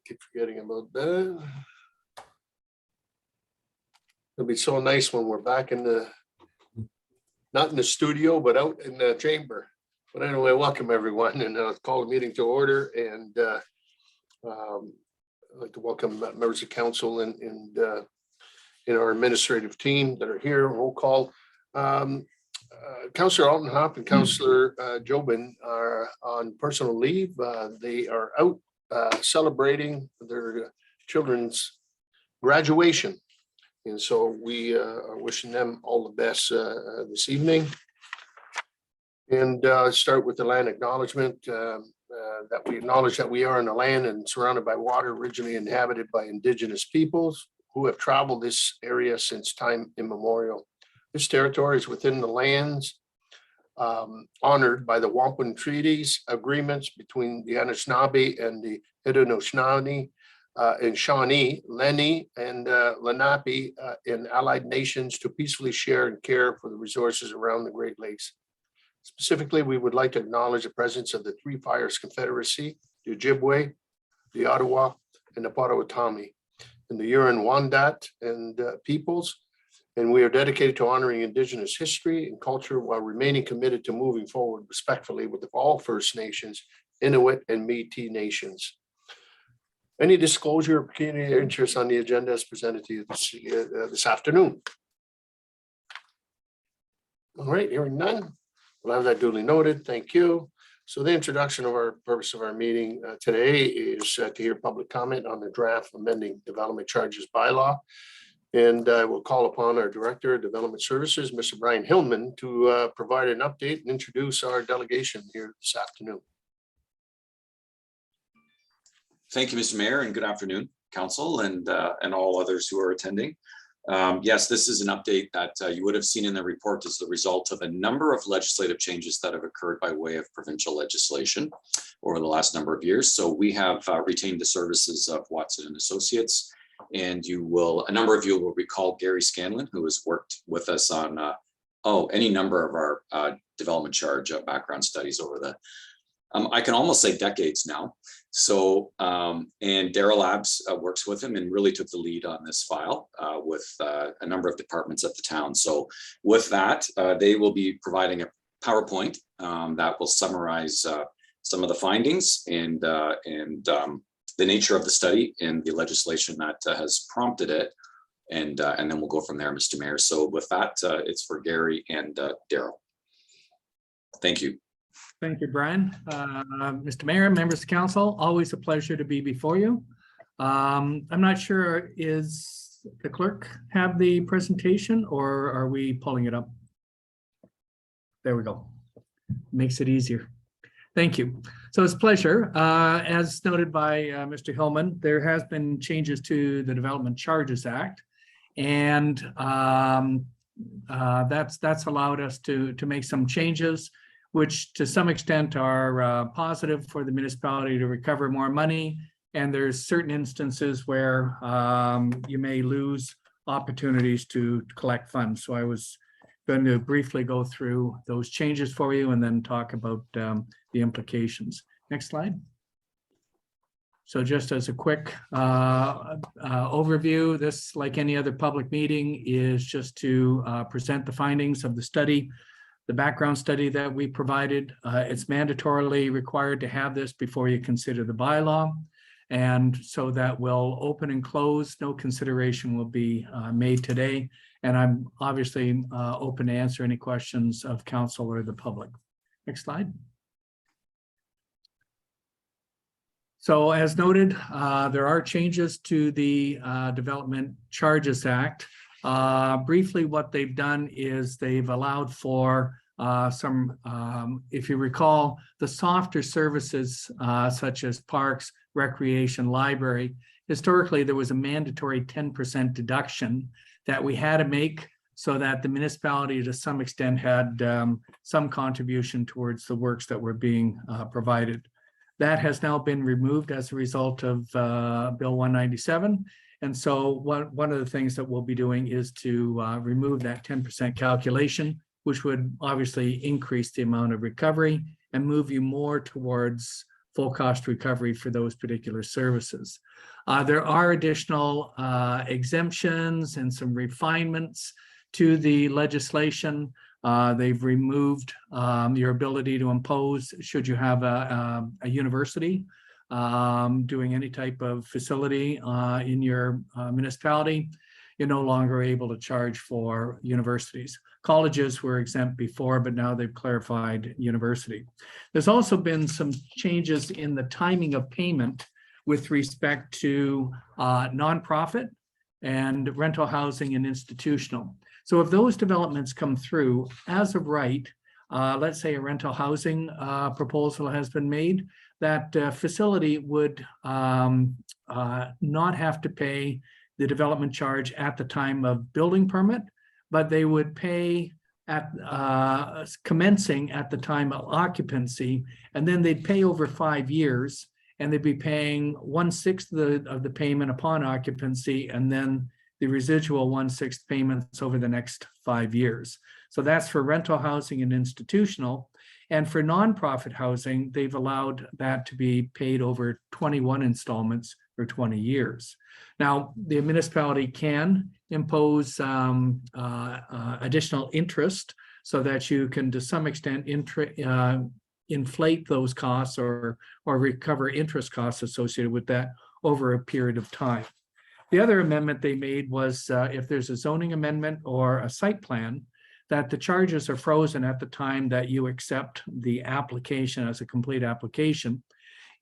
keep forgetting about that. It'll be so nice when we're back in the, not in the studio, but out in the chamber. But anyway, welcome everyone, and I'll call the meeting to order. And I'd like to welcome members of council and our administrative team that are here. Roll call. Councillor Altenhoff and Councillor Jobin are on personal leave. They are out celebrating their children's graduation. And so we are wishing them all the best this evening. And start with the land acknowledgement that we acknowledge that we are in the land and surrounded by water, originally inhabited by Indigenous peoples who have traveled this area since time immemorial. This territory is within the lands honored by the Wampum Treaties agreements between the Anishinaabe and the Haudenosaunee and Shawnee, Lenni, and Lenape in allied nations to peacefully share and care for the resources around the Great Lakes. Specifically, we would like to acknowledge the presence of the Three Fires Confederacy, the Ojibwe, the Ottawa, and the Potawatomi, and the Huron-Wendat and peoples. And we are dedicated to honoring Indigenous history and culture while remaining committed to moving forward respectfully with all First Nations, Inuit, and Métis nations. Any disclosure or pecuniary interest on the agenda is presented to you this afternoon. All right, hearing none. We'll have that duly noted. Thank you. So the introduction of our purpose of our meeting today is to hear public comment on the draft amending development charges bylaw. And I will call upon our Director of Development Services, Mr. Brian Hillman, to provide an update and introduce our delegation here this afternoon. Thank you, Mr. Mayor, and good afternoon, Council, and all others who are attending. Yes, this is an update that you would have seen in the report as the result of a number of legislative changes that have occurred by way of provincial legislation over the last number of years. So we have retained the services of Watson and Associates, and a number of you will recall Gary Scanlon, who has worked with us on any number of our development charge background studies over the I can almost say decades now. So, and Daryl Abs works with him and really took the lead on this file with a number of departments at the town. So with that, they will be providing a PowerPoint that will summarize some of the findings and the nature of the study and the legislation that has prompted it. And then we'll go from there, Mr. Mayor. So with that, it's for Gary and Daryl. Thank you. Thank you, Brian. Mr. Mayor, members of council, always a pleasure to be before you. I'm not sure, is the clerk have the presentation or are we pulling it up? There we go. Makes it easier. Thank you. So it's a pleasure. As noted by Mr. Hillman, there has been changes to the Development Charges Act, and that's allowed us to make some changes, which to some extent are positive for the municipality to recover more money. And there's certain instances where you may lose opportunities to collect funds. So I was going to briefly go through those changes for you and then talk about the implications. Next slide. So just as a quick overview, this, like any other public meeting, is just to present the findings of the study. The background study that we provided, it's mandatorily required to have this before you consider the bylaw. And so that will open and close. No consideration will be made today. And I'm obviously open to answer any questions of council or the public. Next slide. So as noted, there are changes to the Development Charges Act. Briefly, what they've done is they've allowed for some, if you recall, the softer services such as parks, recreation, library. Historically, there was a mandatory 10% deduction that we had to make so that the municipality to some extent had some contribution towards the works that were being provided. That has now been removed as a result of Bill 197. And so one of the things that we'll be doing is to remove that 10% calculation, which would obviously increase the amount of recovery and move you more towards full cost recovery for those particular services. There are additional exemptions and some refinements to the legislation. They've removed your ability to impose, should you have a university doing any type of facility in your municipality, you're no longer able to charge for universities. Colleges were exempt before, but now they've clarified university. There's also been some changes in the timing of payment with respect to nonprofit and rental housing and institutional. So if those developments come through, as of right, let's say a rental housing proposal has been made, that facility would not have to pay the development charge at the time of building permit, but they would pay at commencing at the time of occupancy, and then they'd pay over 5 years, and they'd be paying 1/6 of the payment upon occupancy, and then the residual 1/6 payments over the next 5 years. So that's for rental housing and institutional. And for nonprofit housing, they've allowed that to be paid over 21 installments for 20 years. Now, the municipality can impose additional interest so that you can, to some extent, inflate those costs or recover interest costs associated with that over a period of time. The other amendment they made was if there's a zoning amendment or a site plan, that the charges are frozen at the time that you accept the application as a complete application.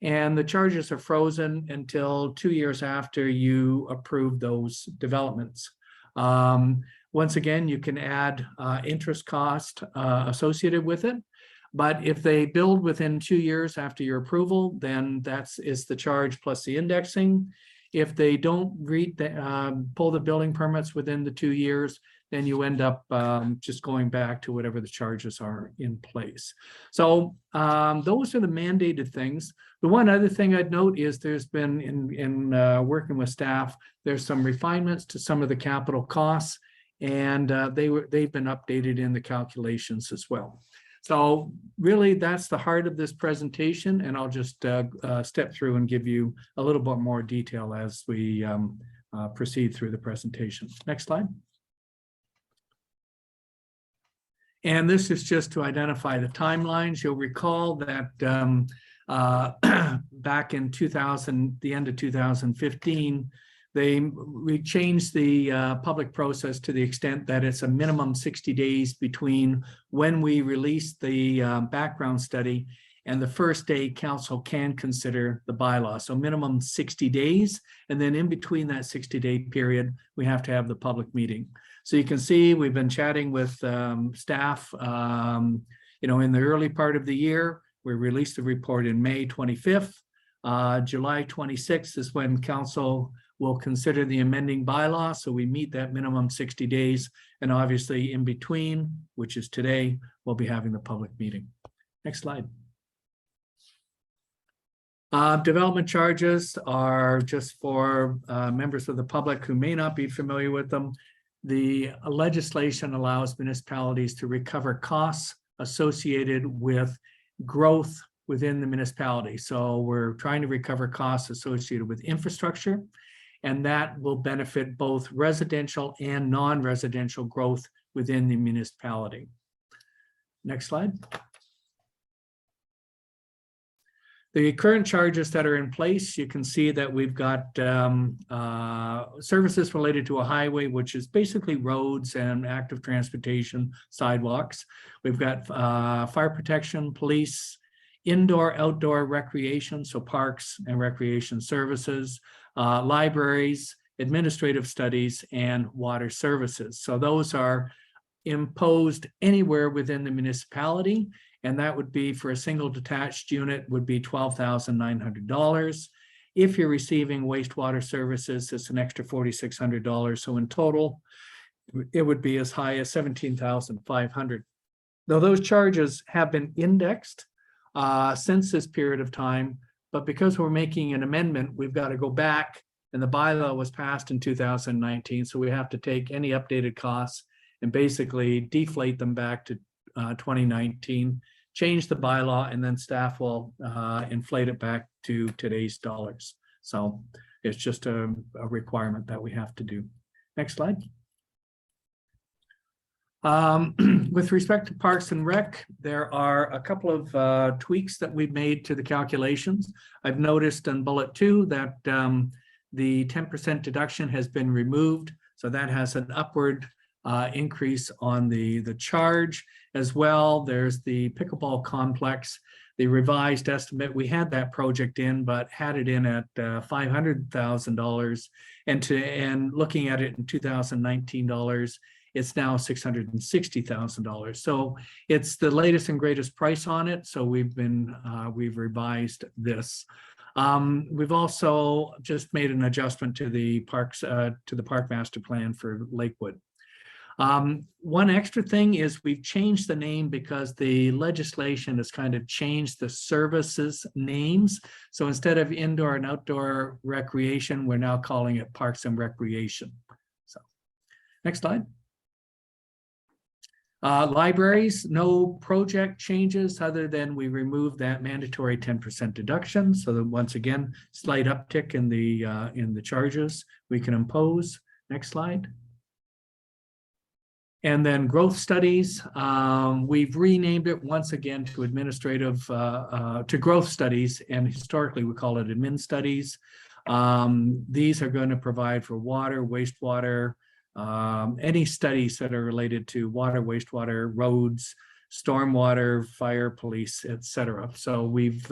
And the charges are frozen until 2 years after you approve those developments. Once again, you can add interest cost associated with it. But if they build within 2 years after your approval, then is the charge plus the indexing. If they don't pull the building permits within the 2 years, then you end up just going back to whatever the charges are in place. So those are the mandated things. The one other thing I'd note is there's been, in working with staff, there's some refinements to some of the capital costs, and they've been updated in the calculations as well. So really, that's the heart of this presentation, and I'll just step through and give you a little bit more detail as we proceed through the presentation. Next slide. And this is just to identify the timelines. You'll recall that back in the end of 2015, we changed the public process to the extent that it's a minimum 60 days between when we release the background study and the first day council can consider the bylaw. So minimum 60 days. And then in between that 60-day period, we have to have the public meeting. So you can see we've been chatting with staff, in the early part of the year. We released the report in May 25th. July 26th is when council will consider the amending bylaw. So we meet that minimum 60 days. And obviously in between, which is today, we'll be having the public meeting. Next slide. Development charges are just for members of the public who may not be familiar with them. The legislation allows municipalities to recover costs associated with growth within the municipality. So we're trying to recover costs associated with infrastructure, and that will benefit both residential and non-residential growth within the municipality. Next slide. The current charges that are in place, you can see that we've got services related to a highway, which is basically roads and active transportation, sidewalks. We've got fire protection, police, indoor, outdoor recreation, so parks and recreation services, libraries, administrative studies, and water services. So those are imposed anywhere within the municipality. And that would be for a single detached unit would be $12,900. If you're receiving wastewater services, it's an extra $4,600. So in total, it would be as high as $17,500. Though those charges have been indexed since this period of time, but because we're making an amendment, we've got to go back, and the bylaw was passed in 2019. So we have to take any updated costs and basically deflate them back to 2019 change the bylaw, and then staff will inflate it back to today's dollars. So it's just a requirement that we have to do. Next slide. With respect to Parks and Rec, there are a couple of tweaks that we've made to the calculations. I've noticed in bullet 2 that the 10% deduction has been removed. So that has an upward increase on the charge as well. There's the Pickleball Complex, the revised estimate. We had that project in, but had it in at $500,000. And looking at it in 2019 dollars, it's now $660,000. So it's the latest and greatest price on it. So we've revised this. We've also just made an adjustment to the parks, to the park master plan for Lakewood. One extra thing is we've changed the name because the legislation has kind of changed the services names. So instead of indoor and outdoor recreation, we're now calling it Parks and Recreation. So next slide. Libraries, no project changes other than we removed that mandatory 10% deduction. So that once again, slight uptick in the charges we can impose. Next slide. And then growth studies, we've renamed it once again to administrative, to growth studies, and historically we call it admin studies. These are going to provide for water, wastewater, any studies that are related to water, wastewater, roads, stormwater, fire, police, etc. So we've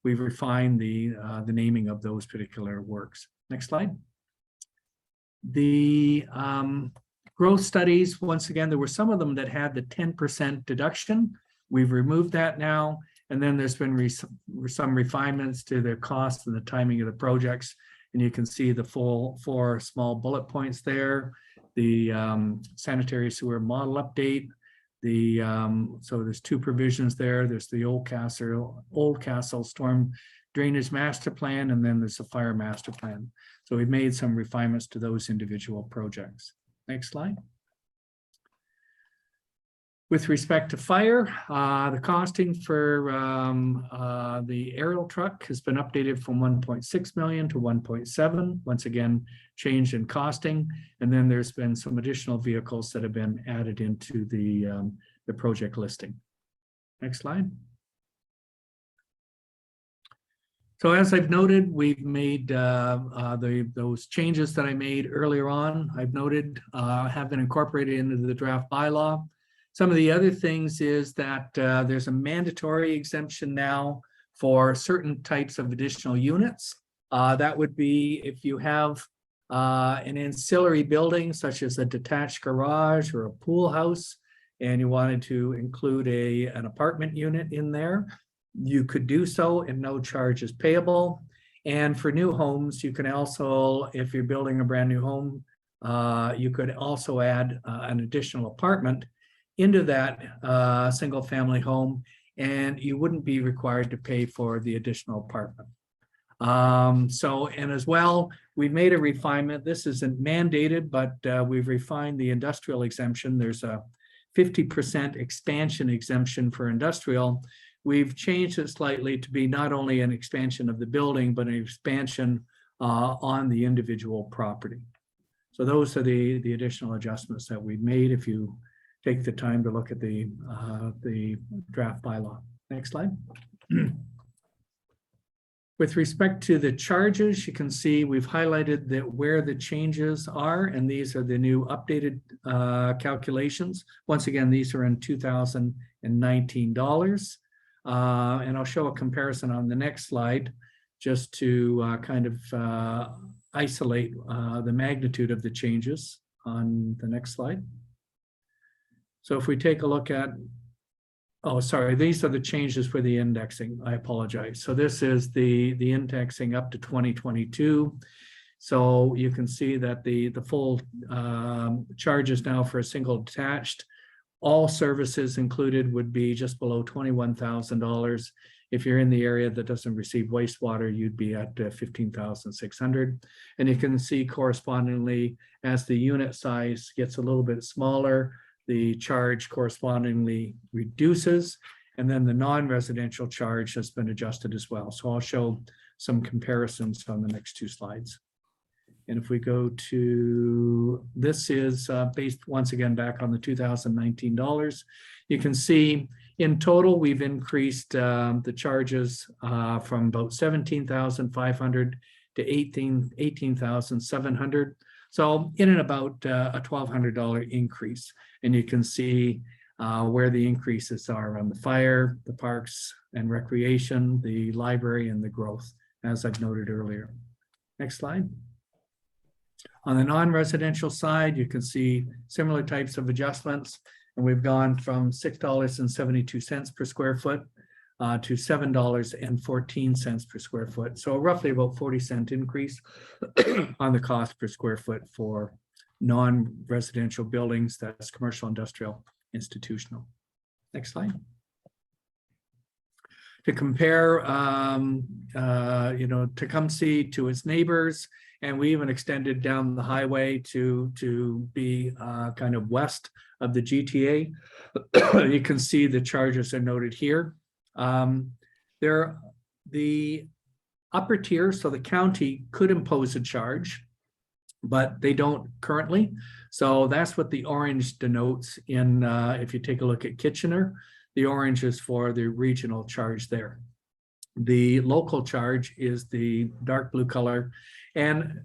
refined the naming of those particular works. Next slide. The growth studies, once again, there were some of them that had the 10% deduction. We've removed that now. And then there's been some refinements to the cost and the timing of the projects. And you can see the full 4 small bullet points there. The sanitary sewer model update. So there's 2 provisions there. There's the Old Castle storm drainage master plan, and then there's a fire master plan. So we've made some refinements to those individual projects. Next slide. With respect to fire, the costing for the aerial truck has been updated from 1.6 million to 1.7. Once again, change in costing. And then there's been some additional vehicles that have been added into the project listing. Next slide. So as I've noted, we've made those changes that I made earlier on, I've noted have been incorporated into the draft bylaw. Some of the other things is that there's a mandatory exemption now for certain types of additional units. That would be if you have an ancillary building, such as a detached garage or a pool house, and you wanted to include an apartment unit in there, you could do so and no charge is payable. And for new homes, you can also, if you're building a brand new home, you could also add an additional apartment into that single family home, and you wouldn't be required to pay for the additional apartment. And as well, we've made a refinement. This isn't mandated, but we've refined the industrial exemption. There's a 50% expansion exemption for industrial. We've changed it slightly to be not only an expansion of the building, but an expansion on the individual property. So those are the additional adjustments that we've made if you take the time to look at the draft bylaw. Next slide. With respect to the charges, you can see we've highlighted that where the changes are, and these are the new updated calculations. Once again, these are in 2019 dollars. And I'll show a comparison on the next slide just to kind of isolate the magnitude of the changes on the next slide. So if we take a look at, oh, sorry, these are the changes for the indexing. I apologize. So this is the indexing up to 2022. So you can see that the full charges now for a single detached, all services included would be just below $21,000. If you're in the area that doesn't receive wastewater, you'd be at $15,600. And you can see correspondingly, as the unit size gets a little bit smaller, the charge correspondingly reduces. And then the non-residential charge has been adjusted as well. So I'll show some comparisons on the next two slides. And if we go to, this is based once again back on the 2019 dollars. You can see in total, we've increased the charges from about 17,500 to 18,700. So in and about a $1,200 increase. And you can see where the increases are on the fire, the parks and recreation, the library, and the growth, as I've noted earlier. Next slide. On the non-residential side, you can see similar types of adjustments, and we've gone from $6.72 per square foot to $7.14 per square foot. So roughly about 40-cent increase on the cost per square foot for non-residential buildings, that's commercial, industrial, institutional. Next slide. To compare, Tecumseh to its neighbors, and we even extended down the highway to be kind of west of the GTA. You can see the charges are noted here. The upper tier, so the county could impose a charge, but they don't currently. So that's what the orange denotes in, if you take a look at Kitchener, the orange is for the regional charge there. The local charge is the dark blue color, and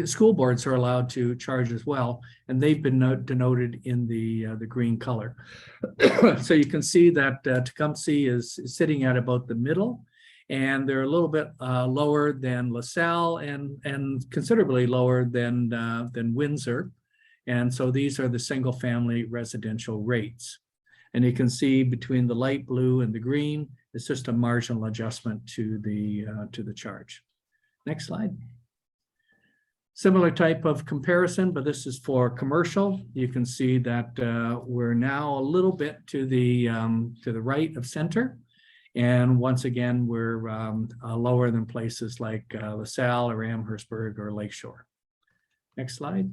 school boards are allowed to charge as well, and they've been denoted in the green color. So you can see that Tecumseh is sitting at about the middle, and they're a little bit lower than LaSalle and considerably lower than Windsor. And so these are the single family residential rates. And you can see between the light blue and the green, it's just a marginal adjustment to the charge. Next slide. Similar type of comparison, but this is for commercial. You can see that we're now a little bit to the right of center. And once again, we're lower than places like LaSalle or Amherstburg or Lakeshore. Next slide.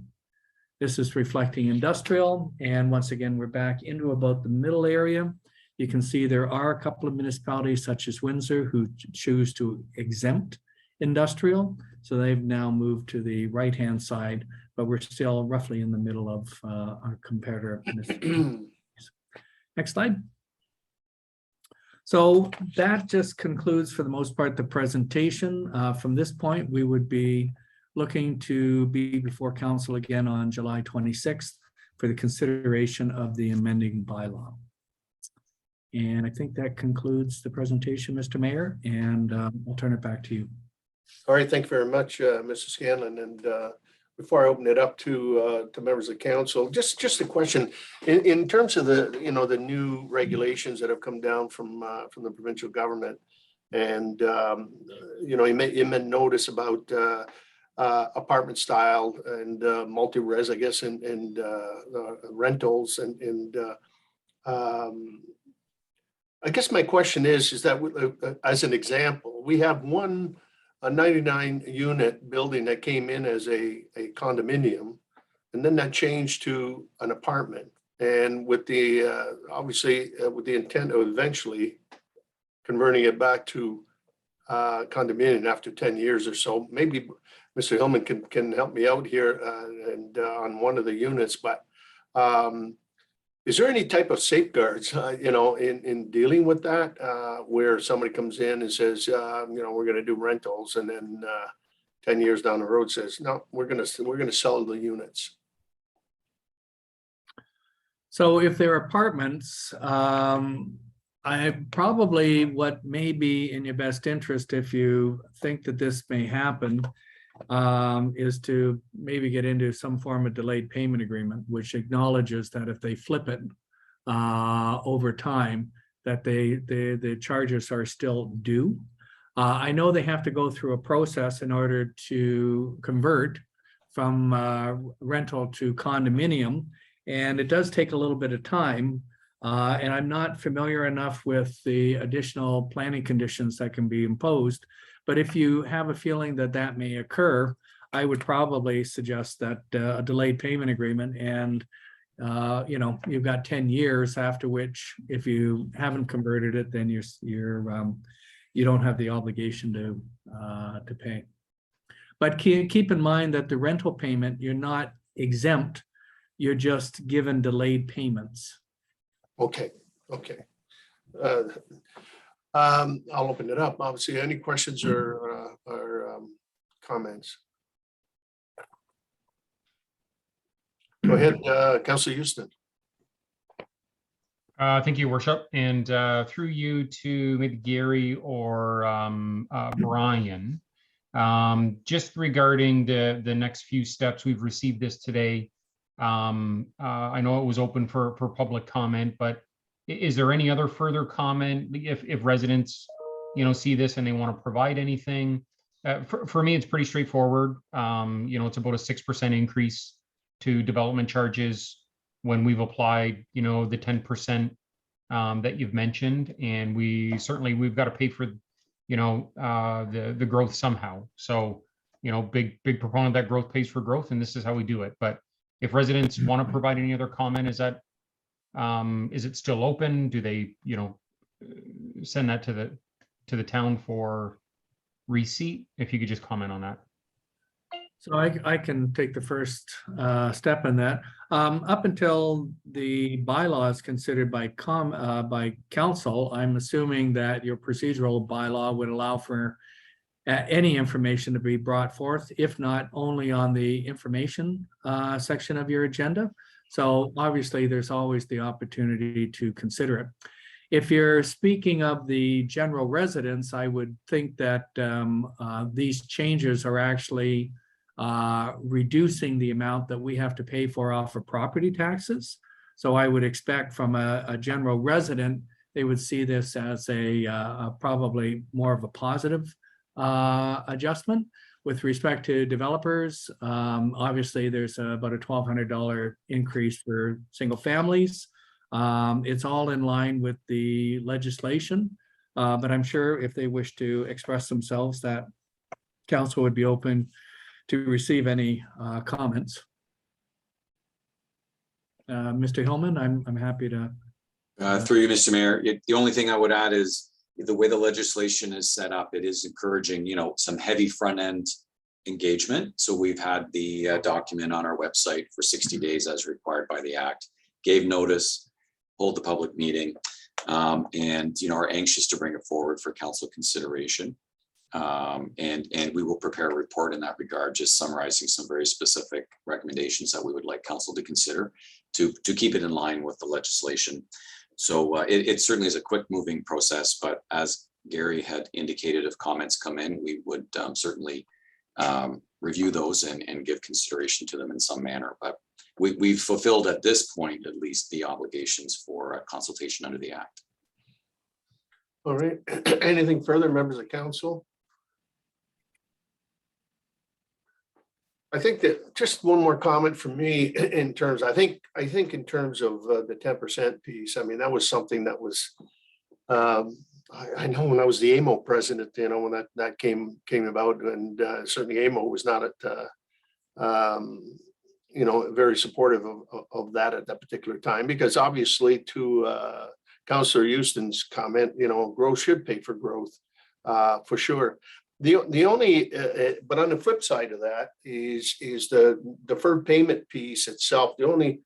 This is reflecting industrial. And once again, we're back into about the middle area. You can see there are a couple of municipalities such as Windsor who choose to exempt industrial. So they've now moved to the right-hand side, but we're still roughly in the middle of our comparator municipalities. Next slide. So that just concludes for the most part the presentation. From this point, we would be looking to be before council again on July 26th for the consideration of the amending bylaw. And I think that concludes the presentation, Mr. Mayor, and I'll turn it back to you. All right, thank you very much, Mr. Scanlon. And before I open it up to members of council, just a question in terms of the the new regulations that have come down from the provincial government, and you may notice about apartment style and multi-res, I guess, and rentals and I guess my question is that as an example, we have a 99 unit building that came in as a condominium, and then that changed to an apartment, and with the obviously with the intent of eventually converting it back to condominium after 10 years or so. Maybe Mr. Hillman can help me out here and on one of the units, but is there any type of safeguards, in dealing with that, where somebody comes in and says, we're going to do rentals, and then 10 years down the road says, no, we're going to sell the units? So if they're apartments, what may be in your best interest, if you think that this may happen, is to maybe get into some form of delayed payment agreement, which acknowledges that if they flip it over time, that the charges are still due. I know they have to go through a process in order to convert from rental to condominium, and it does take a little bit of time. And I'm not familiar enough with the additional planning conditions that can be imposed. But if you have a feeling that that may occur, I would probably suggest that a delayed payment agreement, and you've got 10 years, after which if you haven't converted it, then you don't have the obligation to pay. But keep in mind that the rental payment, you're not exempt, you're just given delayed payments. Okay. I'll open it up. Obviously, any questions or comments? Go ahead, Councillor Houston. Thank you, Worship, and through you to maybe Gary or Brian. Just regarding the next few steps, we've received this today. I know it was open for public comment, but is there any other further comment if residents, see this and they want to provide anything? For me, it's pretty straightforward. It's about a 6% increase to development charges when we've applied, the 10% that you've mentioned, and we've got to pay for, the growth somehow. So, big proponent that growth pays for growth, and this is how we do it. But if residents want to provide any other comment, is it still open? Do they, send that to the town for receipt? If you could just comment on that. So I can take the first step in that. Up until the bylaw is considered by council, I'm assuming that your procedural bylaw would allow for any information to be brought forth, if not only on the information section of your agenda. So obviously, there's always the opportunity to consider it. If you're speaking of the general residents, I would think that these changes are actually reducing the amount that we have to pay for off of property taxes. So I would expect from a general resident, they would see this as a probably more of a positive adjustment. With respect to developers, obviously there's about a $1,200 increase for single families. It's all in line with the legislation, but I'm sure if they wish to express themselves, that council would be open to receive any comments. Mr. Hillman, I'm happy to. Through you, Mr. Mayor, the only thing I would add is the way the legislation is set up, it is encouraging, some heavy front end engagement. So we've had the document on our website for 60 days as required by the Act, gave notice, hold the public meeting, and are anxious to bring it forward for council consideration. And we will prepare a report in that regard, just summarizing some very specific recommendations that we would like council to consider to keep it in line with the legislation. So it certainly is a quick moving process, but as Gary had indicated, if comments come in, we would certainly review those and give consideration to them in some manner. But we've fulfilled at this point, at least, the obligations for consultation under the Act. All right. Anything further, members of council? I think that just one more comment from me in terms, I think in terms of the 10% piece, I mean, that was something that was, I know when I was the AMO president, when that came about, and certainly AMO was not at, very supportive of that at that particular time, because obviously to Councillor Houston's comment, growth should pay for growth, for sure. The only, but on the flip side of that is the deferred payment piece itself. The only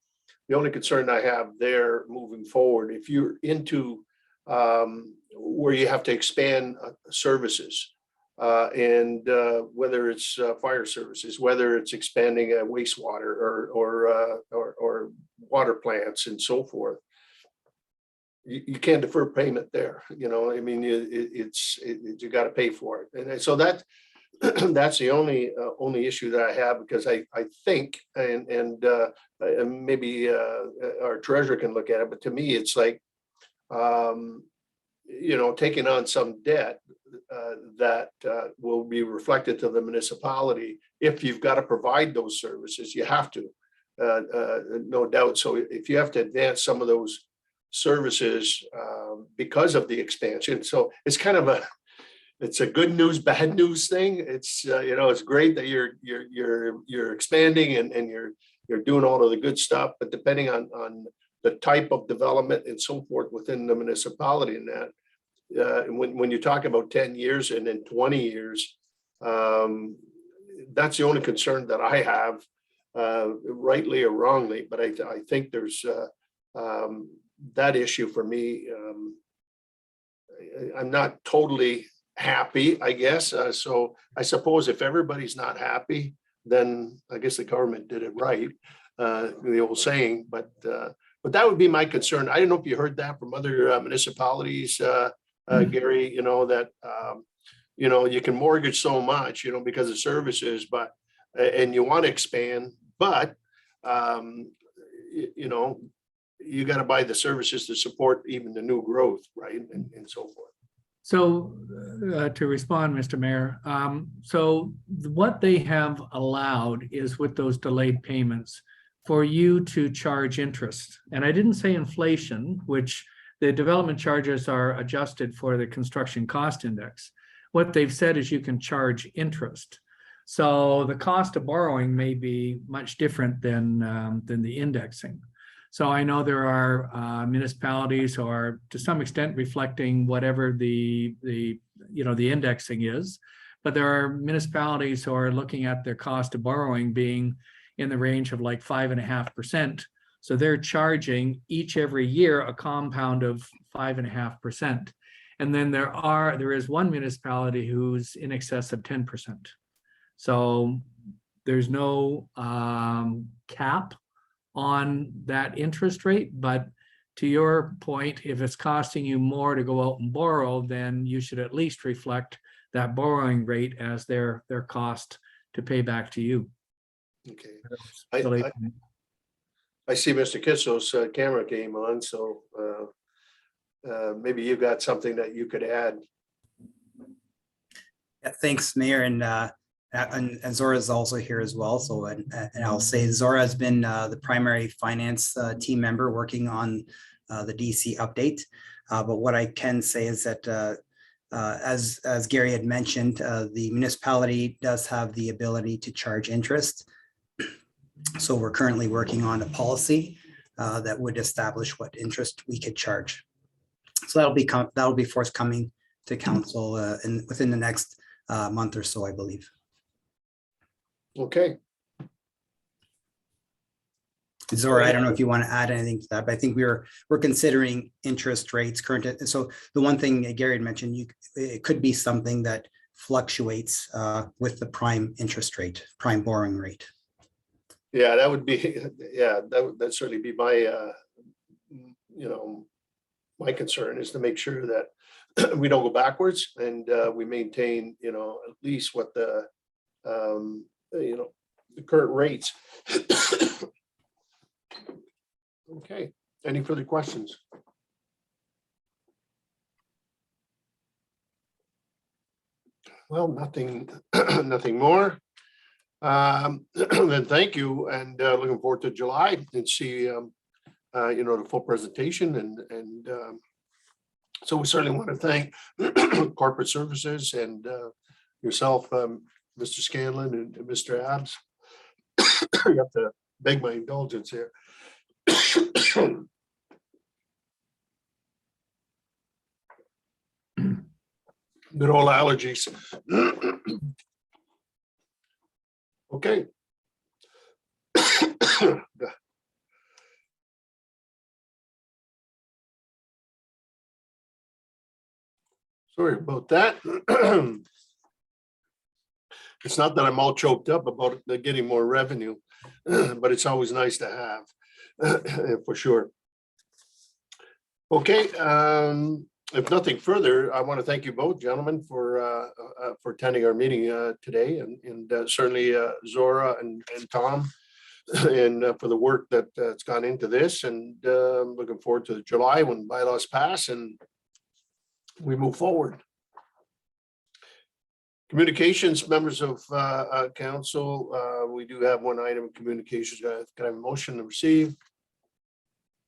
concern I have there moving forward, if you're into where you have to expand services, and whether it's fire services, whether it's expanding wastewater or water plants and so forth, you can't defer payment there. I mean, you got to pay for it, and so that's the only issue that I have, because I think, and maybe our treasurer can look at it, but to me, it's like, taking on some debt that will be reflected to the municipality. If you've got to provide those services, you have to, no doubt. So if you have to advance some of those services because of the expansion, so it's kind of it's a good news, bad news thing. It's it's great that you're expanding and you're doing all of the good stuff, but depending on the type of development and so forth within the municipality and that, when you talk about 10 years and then 20 years, that's the only concern that I have, rightly or wrongly, but I think there's that issue for me. I'm not totally happy, I guess. So I suppose if everybody's not happy, then I guess the government did it right, the old saying, but that would be my concern. I don't know if you heard that from other municipalities, Gary, that, you can mortgage so much, because of services, but, and you want to expand, but, you got to buy the services to support even the new growth, right? And so forth. So to respond, Mr. Mayor, so what they have allowed is with those delayed payments for you to charge interest. And I didn't say inflation, which the development charges are adjusted for the construction cost index. What they've said is you can charge interest. So the cost of borrowing may be much different than the indexing. So I know there are municipalities who are to some extent reflecting whatever the indexing is, but there are municipalities who are looking at their cost of borrowing being in the range of like 5.5%. So they're charging every year a compound of 5.5%. And then there is one municipality who's in excess of 10%. So there's no cap on that interest rate, but to your point, if it's costing you more to go out and borrow, then you should at least reflect that borrowing rate as their cost to pay back to you. Okay. I see Mr. Kissel's camera came on, so maybe you got something that you could add. Yeah, thanks, Mayor, and Zora is also here as well. So, and I'll say Zora has been the primary finance team member working on the DC update. But what I can say is that as Gary had mentioned, the municipality does have the ability to charge interest. So we're currently working on a policy that would establish what interest we could charge. So that'll be forthcoming to council within the next month or so, I believe. Okay. Zora, I don't know if you want to add anything to that, but I think we're considering interest rates current. So the one thing Gary had mentioned, it could be something that fluctuates with the prime interest rate, prime borrowing rate. Yeah, that would be, that'd certainly be my, my concern is to make sure that we don't go backwards and we maintain, at least what the current rates. Okay, any further questions? Well, nothing more. Then thank you, and looking forward to July and see the full presentation, and so we certainly want to thank corporate services and yourself, Mr. Scanlon and Mr. Abs. You have to beg my indulgence here. Good old allergies. Okay. Sorry about that. It's not that I'm all choked up about getting more revenue, but it's always nice to have, for sure. Okay, if nothing further, I want to thank you both, gentlemen, for attending our meeting today, and certainly Zora and Tom, and for the work that's gone into this, and looking forward to July when bylaws pass and we move forward. Communications, members of council, we do have one item of communications. Can I have a motion to receive?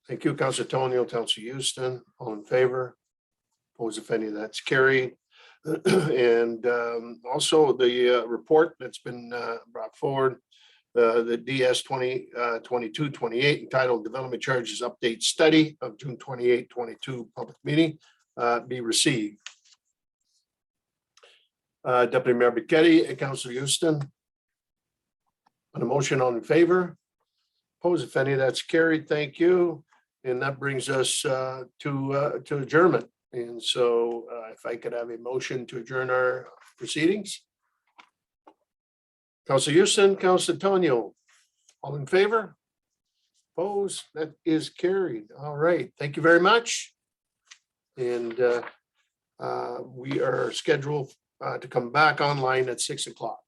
Thank you, Councilor Tonio, Councilor Houston, all in favor? Opposed, if any, that's carried. And also the report that's been brought forward the DS 22-28 entitled Development Charges Update Study of June 28, 22 public meeting be received. Deputy Mayor Buschetti and Councilor Houston. On a motion, all in favor? Opposed, if any, that's carried. Thank you. And that brings us to adjournment. And so if I could have a motion to adjourn our proceedings. Councilor Houston, Councilor Tonio, all in favor? Opposed, that is carried. All right, thank you very much. And we are scheduled to come back online at 6 o'clock.